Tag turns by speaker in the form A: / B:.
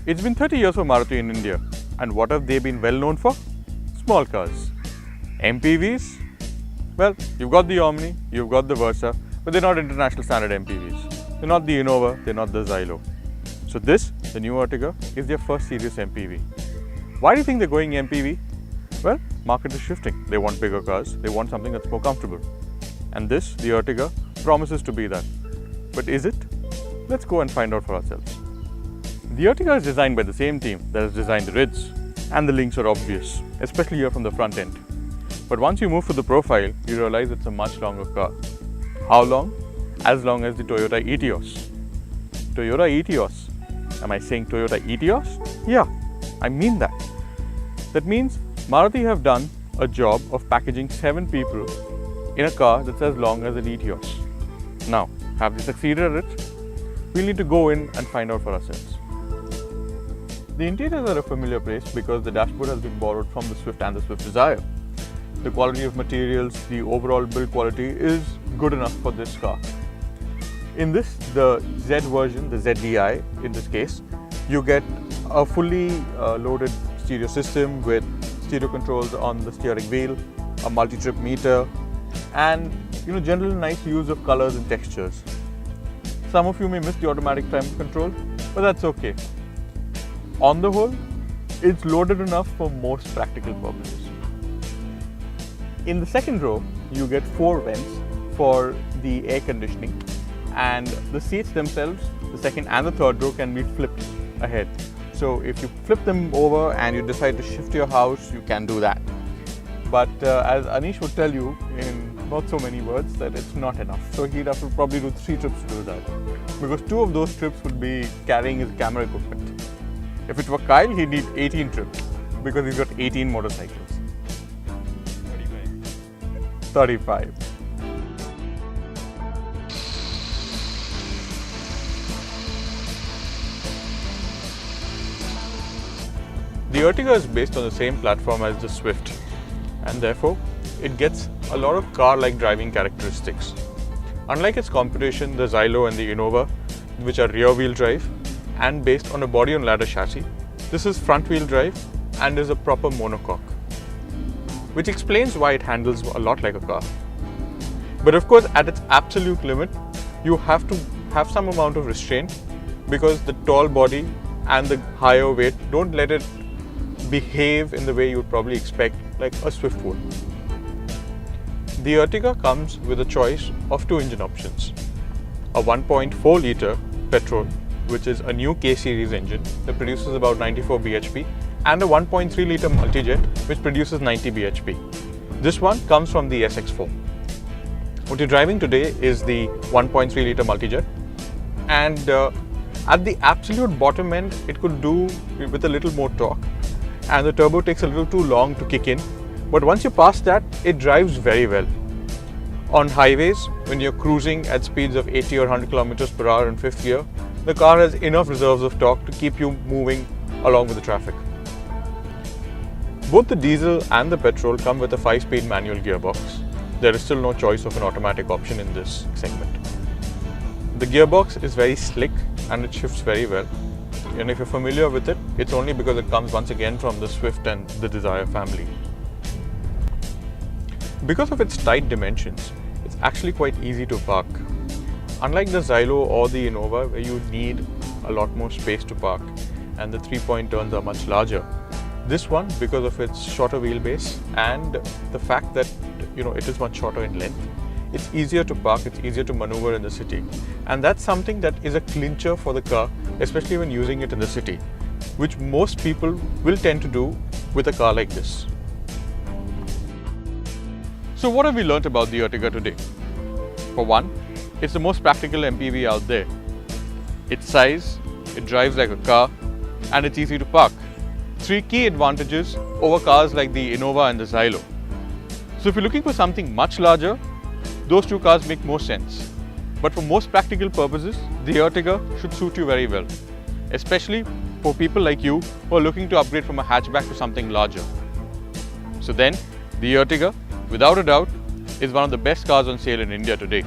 A: It's been 30 years for Maruti in India, and what have they been well known for? Small cars. MPVs? Well, you've got the Omni, you've got the Versa, but they're not international standard MPVs. They're not the Innova, they're not the Xylo. So this, the new Ertiga, is their first serious MPV. Why do you think they're going MPV? Well, market is shifting. They want bigger cars, they want something that's more comfortable. And this, the Ertiga, promises to be that. But is it? Let's go and find out for ourselves. The Ertiga is designed by the same team that has designed the Ritz, and the links are obvious, especially here from the front end. But once you move to the profile, you realize it's a much longer car. How long? As long as the Toyota Etios. Toyota Etios. Am I saying Toyota Etios? Yeah, I mean that. That means Maruti have done a job of packaging 7 people in a car that's as long as an Etios. Now, have they succeeded at it? We'll need to go in and find out for ourselves. The interiors are a familiar place because the dashboard has been borrowed from the Swift and the Swift Desire. The quality of materials, the overall build quality is good enough for this car. In this, the Z version, the ZDI in this case, you get a fully loaded stereo system with stereo controls on the steering wheel, a multi-trip meter, and general nice use of colors and textures. Some of you may miss the automatic climate control, but that's okay. On the whole, it's loaded enough for most practical purposes. In the second row, you get 4 vents for the air conditioning, and the seats themselves, the second and the third row, can be flipped ahead. So if you flip them over and you decide to shift your house, you can do that. But as Anish would tell you in not so many words, that it's not enough. So he'd have to probably do 3 trips to do that, because 2 of those trips would be carrying his camera equipment. If it were Kyle, he'd need 18 trips because he's got 18 motorcycles. 35. The Ertiga is based on the same platform as the Swift, and therefore it gets a lot of car-like driving characteristics. Unlike its competition, the Xylo and the Innova, which are rear-wheel drive and based on a body-on-ladder chassis, this is front-wheel drive and is a proper monocoque, which explains why it handles a lot like a car. But of course, at its absolute limit, you have to have some amount of restraint because the tall body and the higher weight don't let it behave in the way you would probably expect like a Swift would. The Ertiga comes with a choice of 2 engine options. A 1.4 litre petrol, which is a new K-series engine that produces about 94 bhp, and a 1.3 litre multijet, which produces 90 bhp. This one comes from the SX4. What you're driving today is the 1.3 litre multijet, and at the absolute bottom end, it could do with a little more torque, and the turbo takes a little too long to kick in. But once you pass that, it drives very well. On highways, when you're cruising at speeds of 80 or 100 kilometers per hour in 5th gear, the car has enough reserves of torque to keep you moving along with the traffic. Both the diesel and the petrol come with a 5-speed manual gearbox. There is still no choice of an automatic option in this segment. The gearbox is very slick and it shifts very well. And if you're familiar with it, it's only because it comes once again from the Swift and the Desire family. Because of its tight dimensions, it's actually quite easy to park. Unlike the Xylo or the Innova, where you need a lot more space to park and the 3-point turns are much larger, this one, because of its shorter wheelbase and the fact that it is much shorter in length, it's easier to park, it's easier to maneuver in the city. And that's something that is a clincher for the car, especially when using it in the city, which most people will tend to do with a car like this. So what have we learnt about the Ertiga today? For one, it's the most practical MPV out there. Its size, it drives like a car, and it's easy to park. 3 key advantages over cars like the Innova and the Xylo. So if you're looking for something much larger, those 2 cars make more sense. But for most practical purposes, the Ertiga should suit you very well, especially for people like you who are looking to upgrade from a hatchback to something larger. So then, the Ertiga, without a doubt, is one of the best cars on sale in India today.